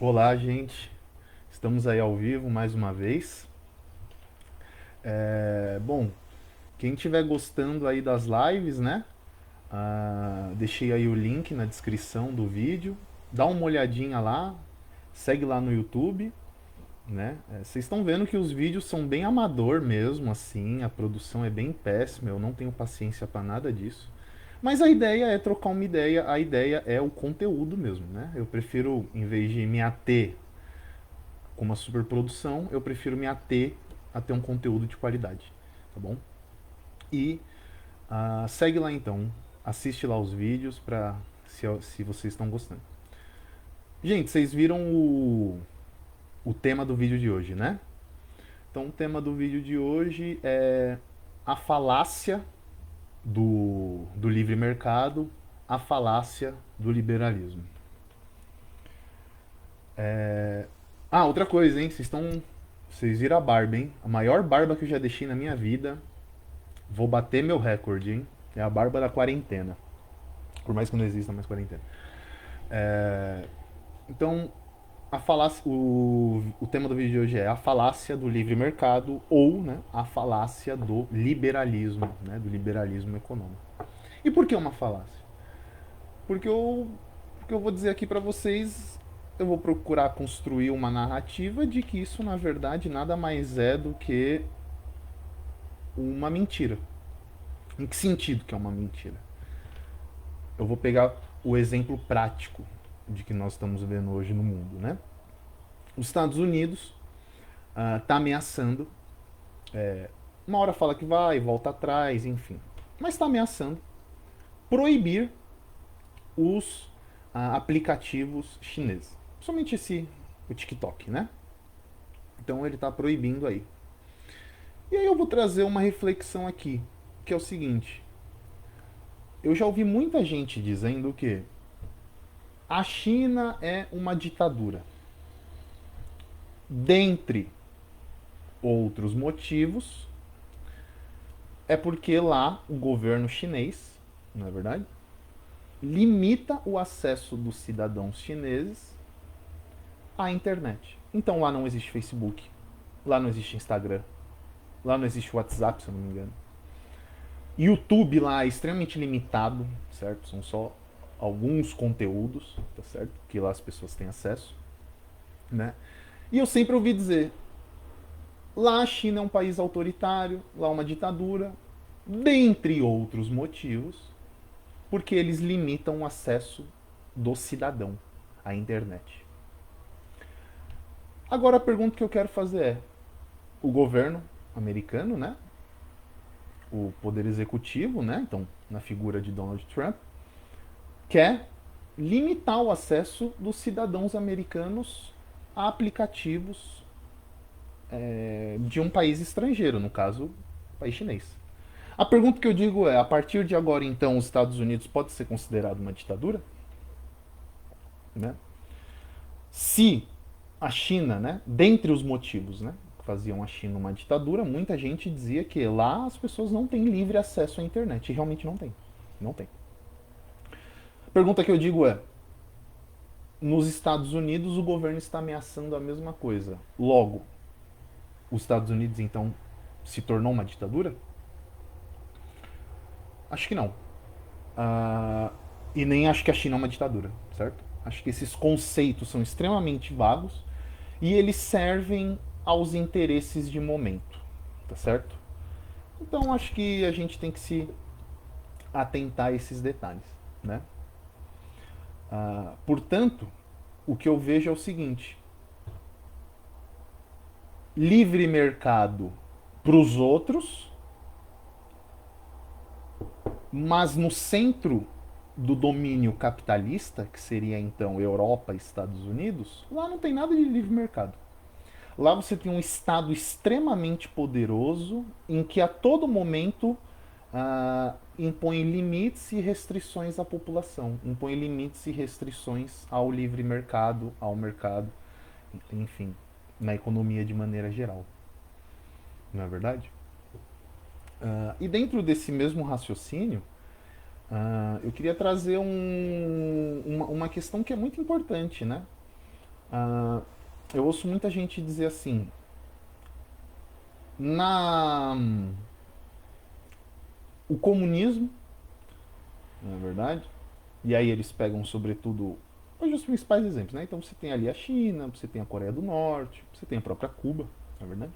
Olá, gente. Estamos aí ao vivo mais uma vez. Bom, quem estiver gostando aí das lives, né? Deixei aí o link na descrição do vídeo. Dá uma olhadinha lá. Segue lá no YouTube, né? Vocês estão vendo que os vídeos são bem amador mesmo, assim. A produção é bem péssima. Eu não tenho paciência para nada disso. Mas a ideia é trocar uma ideia. A ideia é o conteúdo mesmo, né? Eu prefiro, em vez de me ater com uma superprodução, eu prefiro me ater a ter um conteúdo de qualidade, tá bom? E segue lá então, assiste lá os vídeos para se vocês estão gostando. Gente, vocês viram o tema do vídeo de hoje, né? Então o tema do vídeo de hoje é a falácia do livre mercado, a falácia do liberalismo. Outra coisa, hein? Vocês viram a barba, hein? A maior barba que eu já deixei na minha vida. Vou bater meu recorde, hein? É a barba da quarentena. Por mais que não exista mais quarentena. Então, o tema do vídeo de hoje é a falácia do livre mercado ou, né, a falácia do liberalismo, né, do liberalismo econômico. E por que uma falácia? Porque porque eu vou dizer aqui para vocês, eu vou procurar construir uma narrativa de que isso, na verdade, nada mais é do que uma mentira. Em que sentido que é uma mentira? Eu vou pegar o exemplo prático de que nós estamos vendo hoje no mundo, né? Os Estados Unidos está ameaçando, uma hora fala que vai, volta atrás, enfim, mas está ameaçando proibir os aplicativos chineses, somente o TikTok, né? Então ele está proibindo aí. E aí eu vou trazer uma reflexão aqui, que é o seguinte: eu já ouvi muita gente dizendo que a China é uma ditadura. Dentre outros motivos, é porque lá o governo chinês, não é verdade? Limita o acesso dos cidadãos chineses à internet. Então lá não existe Facebook, lá não existe Instagram, lá não existe WhatsApp, se eu não me engano. YouTube lá é extremamente limitado, certo? São só alguns conteúdos, tá certo? Que lá as pessoas têm acesso, né? E eu sempre ouvi dizer, lá a China é um país autoritário, lá é uma ditadura, dentre outros motivos, porque eles limitam o acesso do cidadão à internet. Agora a pergunta que eu quero fazer é: o governo americano, né, o poder executivo, né, então na figura de Donald Trump, quer limitar o acesso dos cidadãos americanos a aplicativos de um país estrangeiro, no caso, o país chinês. A pergunta que eu digo é: a partir de agora, então, os Estados Unidos pode ser considerado uma ditadura? Né? Se a China, né, dentre os motivos, né, que faziam a China uma ditadura, muita gente dizia que lá as pessoas não têm livre acesso à internet. E realmente não tem. Não tem. A pergunta que eu digo é: nos Estados Unidos o governo está ameaçando a mesma coisa. Logo, os Estados Unidos então se tornou uma ditadura? Acho que não. Ah, e nem acho que a China é uma ditadura, certo? Acho que esses conceitos são extremamente vagos e eles servem aos interesses de momento, tá certo? Então acho que a gente tem que se atentar a esses detalhes, né? Portanto, o que eu vejo é o seguinte: livre mercado para os outros, mas no centro do domínio capitalista, que seria então Europa e Estados Unidos, lá não tem nada de livre mercado. Lá você tem um Estado extremamente poderoso em que a todo momento impõe limites e restrições à população, impõe limites e restrições ao livre mercado, ao mercado, enfim, na economia de maneira geral. não é verdade? E dentro desse mesmo raciocínio, eu queria trazer uma questão que é muito importante, né? Ah, eu ouço muita gente dizer assim, na o comunismo, não é verdade? E aí eles pegam sobretudo hoje os principais exemplos, né? Então você tem ali a China, você tem a Coreia do Norte, você tem a própria Cuba, não é verdade?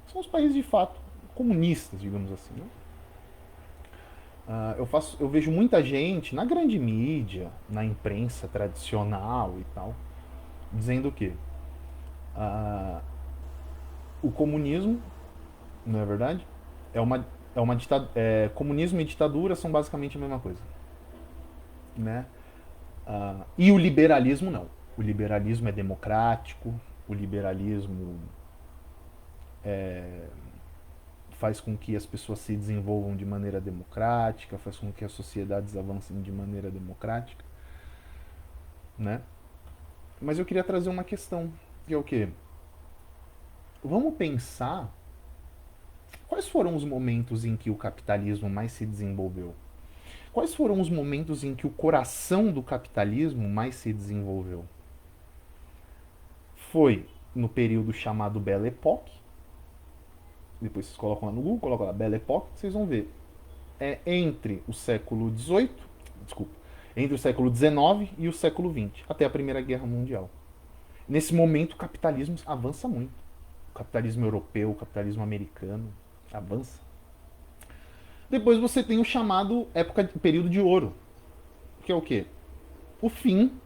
São os países de fato comunistas, digamos assim, né? Eu vejo muita gente na grande mídia, na imprensa tradicional e tal, dizendo o quê? Ah, o comunismo, não é verdade? Comunismo e ditadura são basicamente a mesma coisa, né? E o liberalismo não. O liberalismo é democrático, o liberalismo faz com que as pessoas se desenvolvam de maneira democrática, faz com que as sociedades avancem de maneira democrática, né? Mas eu queria trazer uma questão, que é o quê? Vamos pensar quais foram os momentos em que o capitalismo mais se desenvolveu? Quais foram os momentos em que o coração do capitalismo mais se desenvolveu? Foi no período chamado Belle Époque. Depois vocês colocam lá no Google, colocam lá Belle Époque, vocês vão ver. É entre o século XVIII, desculpa, entre o século XIX e o século XX, até a Primeira Guerra Mundial. Nesse momento, o capitalismo avança muito. O capitalismo europeu, o capitalismo americano avança. Depois você tem o chamado período de ouro, que é o quê? O fim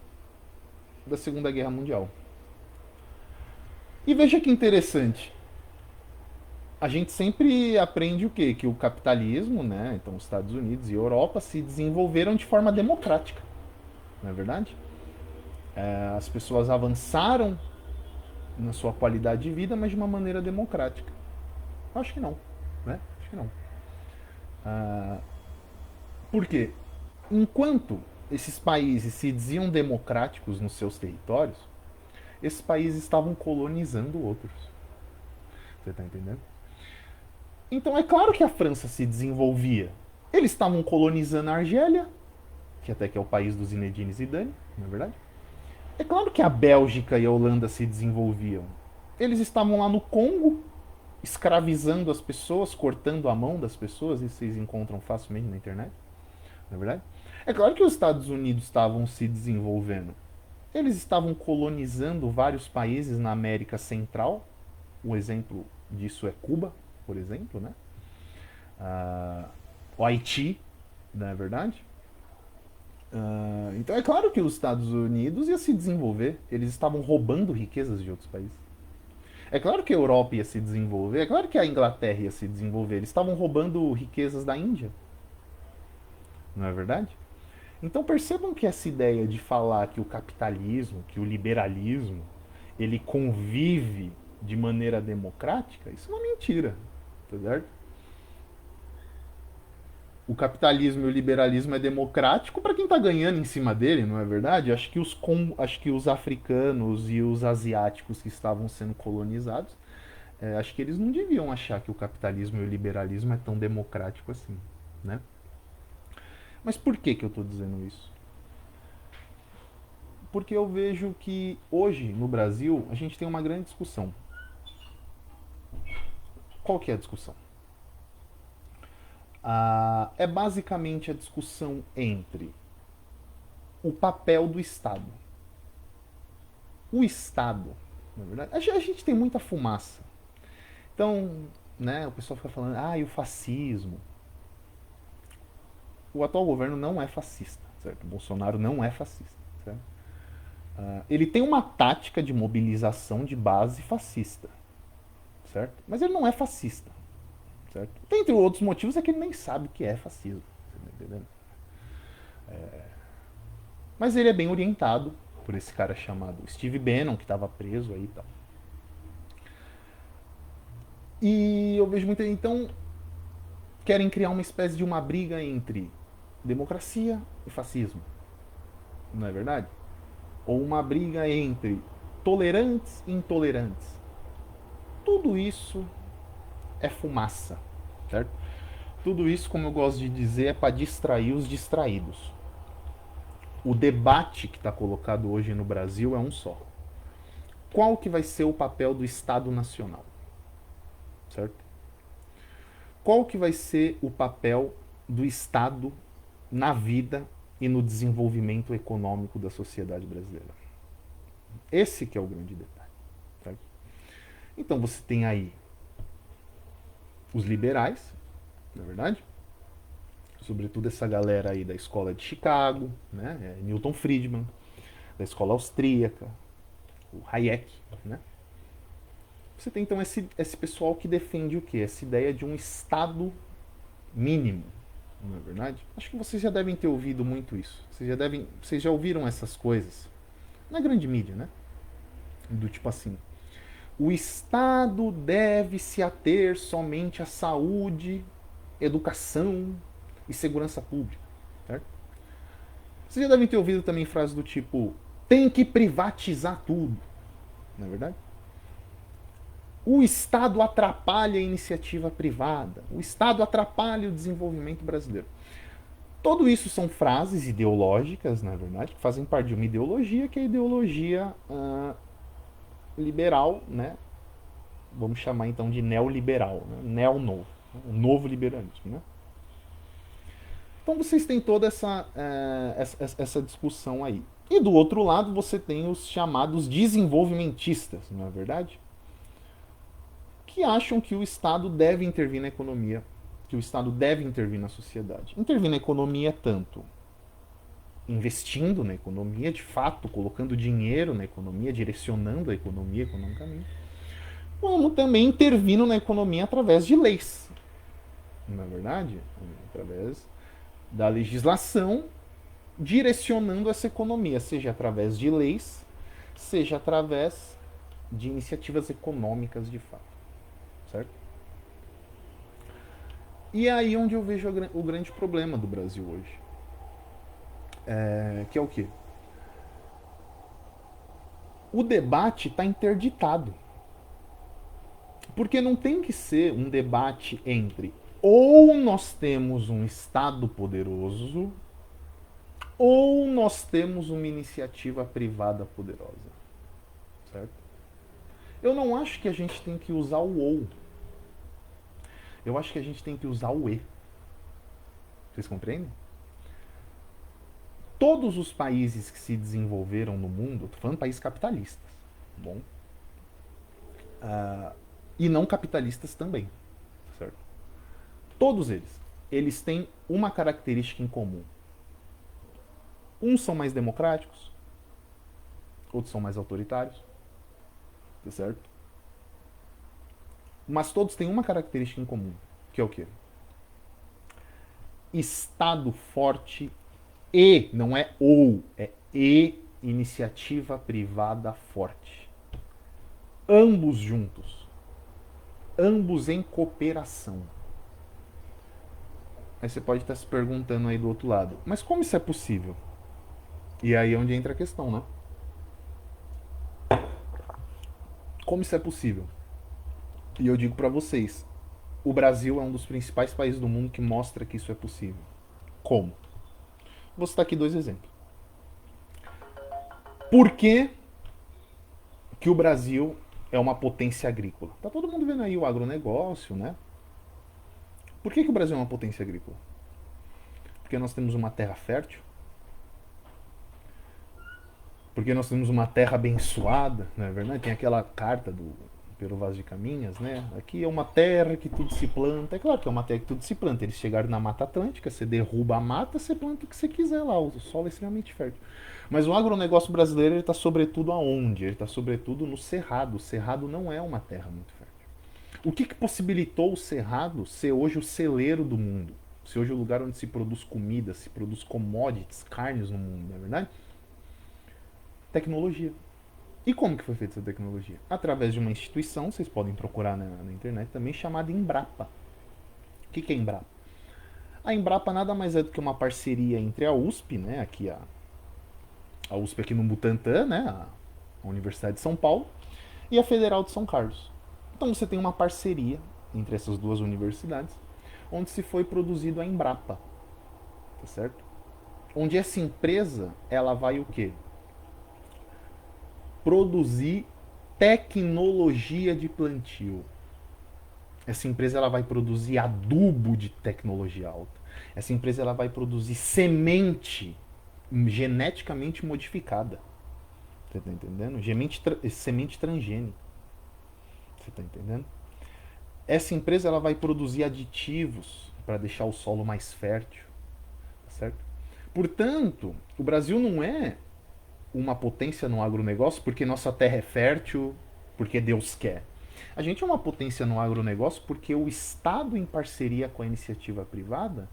da Segunda Guerra Mundial. E veja que interessante. A gente sempre aprende o quê? Que o capitalismo, né? Então, os Estados Unidos e a Europa se desenvolveram de forma democrática, não é verdade? As pessoas avançaram na sua qualidade de vida, mas de uma maneira democrática. Acho que não, né? Acho que não. Por quê? Enquanto esses países se diziam democráticos nos seus territórios, esses países estavam colonizando outros. Você está entendendo? Então é claro que a França se desenvolvia. Eles estavam colonizando a Argélia, que até que é o país do Zinedine Zidane, não é verdade? É claro que a Bélgica e a Holanda se desenvolviam. Eles estavam lá no Congo, escravizando as pessoas, cortando a mão das pessoas, isso vocês encontram facilmente na internet, não é verdade? É claro que os Estados Unidos estavam se desenvolvendo. Eles estavam colonizando vários países na América Central. Um exemplo disso é Cuba, por exemplo, né? O Haiti, não é verdade? Então é claro que os Estados Unidos ia se desenvolver. Eles estavam roubando riquezas de outros países. É claro que a Europa ia se desenvolver. É claro que a Inglaterra ia se desenvolver. Eles estavam roubando riquezas da Índia, não é verdade? Então percebam que essa ideia de falar que o capitalismo, que o liberalismo, ele convive de maneira democrática, isso é uma mentira, tá certo? O capitalismo e o liberalismo é democrático para quem está ganhando em cima dele, não é verdade? Acho que os africanos e os asiáticos que estavam sendo colonizados, acho que eles não deviam achar que o capitalismo e o liberalismo é tão democrático assim, né? Mas por que eu estou dizendo isso? Porque eu vejo que hoje no Brasil a gente tem uma grande discussão. Qual que é a discussão? É basicamente a discussão entre o papel do Estado. O Estado, na verdade, a gente tem muita fumaça. Então, né, o pessoal fica falando, e o fascismo. O atual governo não é fascista, certo? O Bolsonaro não é fascista, certo? Ele tem uma tática de mobilização de base fascista, certo? Mas ele não é fascista, certo? Dentre outros motivos é que ele nem sabe o que é fascismo, você tá entendendo? Mas ele é bem orientado por esse cara chamado Steve Bannon, que estava preso aí e tal. E eu vejo muita. Então, querem criar uma espécie de uma briga entre democracia e fascismo. Não é verdade? Ou uma briga entre tolerantes e intolerantes. Tudo isso é fumaça, certo? Tudo isso, como eu gosto de dizer, é para distrair os distraídos. O debate que está colocado hoje no Brasil é um só. Qual que vai ser o papel do Estado Nacional, certo? Qual que vai ser o papel do Estado na vida e no desenvolvimento econômico da sociedade brasileira? Esse que é o grande detalhe, certo? Então você tem aí os liberais, na é verdade, sobretudo essa galera aí da escola de Chicago, né? Milton Friedman, da escola austríaca, o Hayek, né? Você tem então esse pessoal que defende o quê? Essa ideia de um Estado mínimo, não é verdade? Acho que vocês já devem ter ouvido muito isso. Vocês já ouviram essas coisas na grande mídia, né? Do tipo assim, o Estado deve se ater somente à saúde, educação e segurança pública, certo? Vocês já devem ter ouvido também frases do tipo, tem que privatizar tudo, não é verdade? O Estado atrapalha a iniciativa privada. O Estado atrapalha o desenvolvimento brasileiro. Tudo isso são frases ideológicas, na verdade, que fazem parte de uma ideologia que é a ideologia liberal, né? Vamos chamar então de neoliberal, né? Neo-novo, né? O novo liberalismo, né? Então vocês têm toda essa discussão aí. E do outro lado você tem os chamados desenvolvimentistas, não é verdade? Que acham que o Estado deve intervir na economia, que o Estado deve intervir na sociedade. Intervir na economia tanto investindo na economia, de fato, colocando dinheiro na economia, direcionando a economia economicamente, como também intervindo na economia através de leis. Não é verdade? Através da legislação direcionando essa economia, seja através de leis, seja através de iniciativas econômicas de fato. Certo? E é aí onde eu vejo o grande problema do Brasil hoje. Que é o quê? O debate está interditado. Porque não tem que ser um debate entre ou nós temos um Estado poderoso ou nós temos uma iniciativa privada poderosa. Certo? Eu não acho que a gente tem que usar o ou. Eu acho que a gente tem que usar o e. Vocês compreendem? Todos os países que se desenvolveram no mundo, estou falando países capitalistas, bom? E não capitalistas também, certo? Todos eles têm uma característica em comum. Uns são mais democráticos, outros são mais autoritários, tá certo? Mas todos têm uma característica em comum, que é o quê? Estado forte e, não é ou, é e iniciativa privada forte. Ambos juntos. Ambos em cooperação. Aí você pode estar se perguntando aí do outro lado, mas como isso é possível? E aí é onde entra a questão, né? Como isso é possível? E eu digo para vocês, o Brasil é um dos principais países do mundo que mostra que isso é possível. Como? Vou citar aqui dois exemplos. Por que, que o Brasil é uma potência agrícola? Tá todo mundo vendo aí o agronegócio, né? Por que o Brasil é uma potência agrícola? Porque nós temos uma terra fértil, porque nós temos uma terra abençoada, não é verdade? Tem aquela carta do Pero Vaz de Caminhas, né? Aqui é uma terra que tudo se planta. É claro que é uma terra que tudo se planta. Eles chegaram na Mata Atlântica, você derruba a mata, você planta o que você quiser lá. O solo é extremamente fértil. Mas o agronegócio brasileiro está sobretudo aonde? Ele está sobretudo no Cerrado. O Cerrado não é uma terra muito fértil. O que possibilitou o Cerrado ser hoje o celeiro do mundo? Ser hoje o lugar onde se produz comida, se produz commodities, carnes no mundo, não é verdade? Tecnologia. E como que foi feita essa tecnologia? Através de uma instituição, vocês podem procurar na internet também, chamada Embrapa. O que é Embrapa? A Embrapa nada mais é do que uma parceria entre a USP, né, aqui a USP aqui no Butantã, né, a Universidade de São Paulo, e a Federal de São Carlos. Então você tem uma parceria entre essas duas universidades, onde se foi produzido a Embrapa, tá certo? Onde essa empresa, ela vai o quê? Produzir tecnologia de plantio. Essa empresa, ela vai produzir adubo de tecnologia alta. Essa empresa, ela vai produzir semente geneticamente modificada. Você tá entendendo? Semente transgênica. Você tá entendendo? Essa empresa, ela vai produzir aditivos para deixar o solo mais fértil, tá certo? Portanto, o Brasil não é uma potência no agronegócio porque nossa terra é fértil, porque Deus quer. A gente é uma potência no agronegócio porque o Estado, em parceria com a iniciativa privada,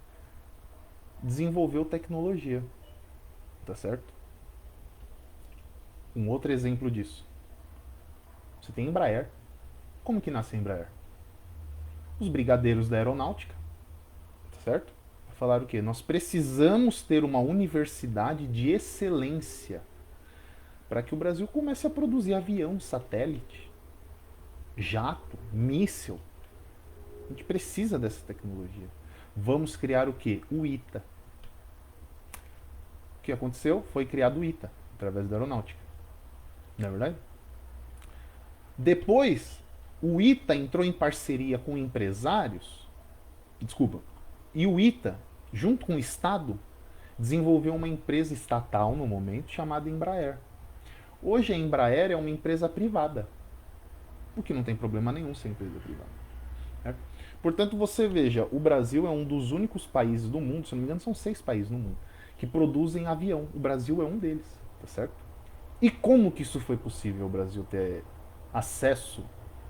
desenvolveu tecnologia, tá certo? Um outro exemplo disso. Você tem a Embraer. Como que nasce a Embraer? Os brigadeiros da aeronáutica, tá certo? Falaram o quê? Nós precisamos ter uma universidade de excelência para que o Brasil comece a produzir avião, satélite, jato, míssil. A gente precisa dessa tecnologia. Vamos criar o quê? O ITA. O que aconteceu? Foi criado o ITA, através da aeronáutica. Não é verdade? Depois, o ITA entrou em parceria com empresários. Desculpa. E o ITA, junto com o Estado, desenvolveu uma empresa estatal no momento chamada Embraer. Hoje a Embraer é uma empresa privada, o que não tem problema nenhum ser empresa privada. Certo? Portanto, você veja, o Brasil é um dos únicos países do mundo, se não me engano são 6 países no mundo, que produzem avião. O Brasil é um deles, tá certo? E como que isso foi possível o Brasil ter acesso?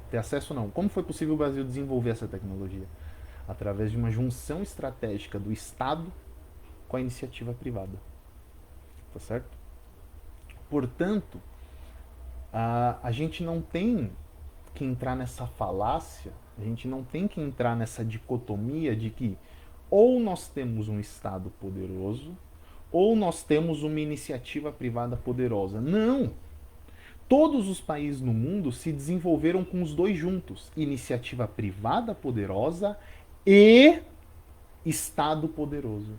Ter acesso não. Como foi possível o Brasil desenvolver essa tecnologia? Através de uma junção estratégica do Estado com a iniciativa privada. Tá certo? Portanto, a gente não tem que entrar nessa falácia, a gente não tem que entrar nessa dicotomia de que ou nós temos um Estado poderoso ou nós temos uma iniciativa privada poderosa. Não! Todos os países no mundo se desenvolveram com os dois juntos: iniciativa privada poderosa e Estado poderoso.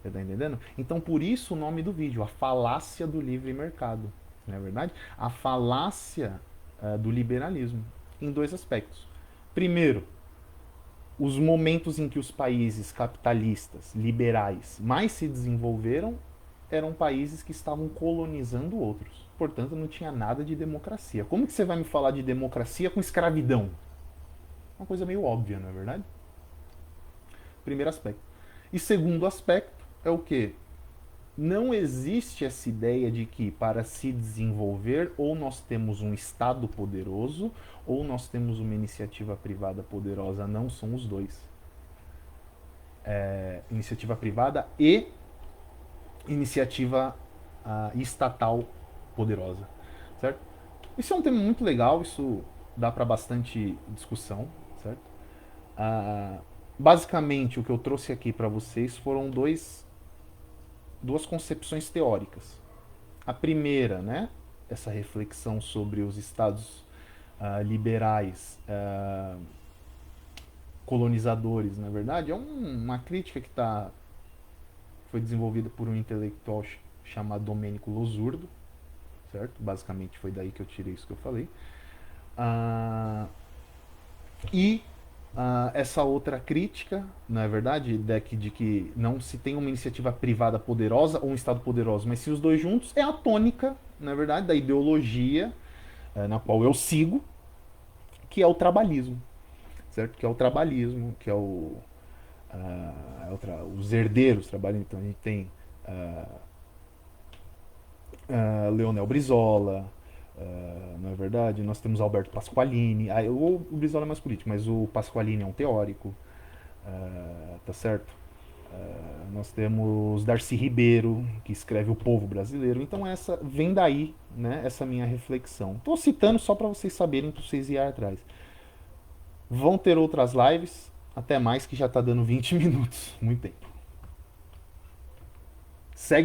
Você tá entendendo? Então, por isso o nome do vídeo, a falácia do livre mercado. Não é verdade? A falácia do liberalismo, em dois aspectos. Primeiro, os momentos em que os países capitalistas, liberais, mais se desenvolveram eram países que estavam colonizando outros. Portanto, não tinha nada de democracia. Como que você vai me falar de democracia com escravidão? Uma coisa meio óbvia, não é verdade? Primeiro aspecto. E segundo aspecto é o quê? Não existe essa ideia de que para se desenvolver ou nós temos um Estado poderoso ou nós temos uma iniciativa privada poderosa. Não são os dois. Iniciativa privada e iniciativa estatal poderosa, certo? Isso é um tema muito legal, isso dá para bastante discussão, certo? Basicamente, o que eu trouxe aqui para vocês foram duas concepções teóricas. A primeira, né, essa reflexão sobre os estados liberais colonizadores, na verdade, é uma crítica que foi desenvolvida por um intelectual chamado Domênico Losurdo, certo? Basicamente foi daí que eu tirei isso que eu falei. Essa outra crítica, não é verdade, de que não se tem uma iniciativa privada poderosa ou um Estado poderoso, mas se os dois juntos, é a tônica, na é verdade, da ideologia na qual eu sigo, que é o trabalhismo, certo? Que é o trabalhismo, que é os herdeiros trabalhistas. Então a gente tem Leonel Brizola, não é verdade? Nós temos Alberto Pasqualini. O Brizola é mais político, mas o Pasqualini é um teórico, tá certo? Nós temos Darcy Ribeiro, que escreve O Povo Brasileiro. Então essa vem daí, né, essa minha reflexão. Estou citando só para vocês saberem, para vocês irem atrás. Vão ter outras lives, até mais, que já está dando 20 minutos, muito tempo. Segue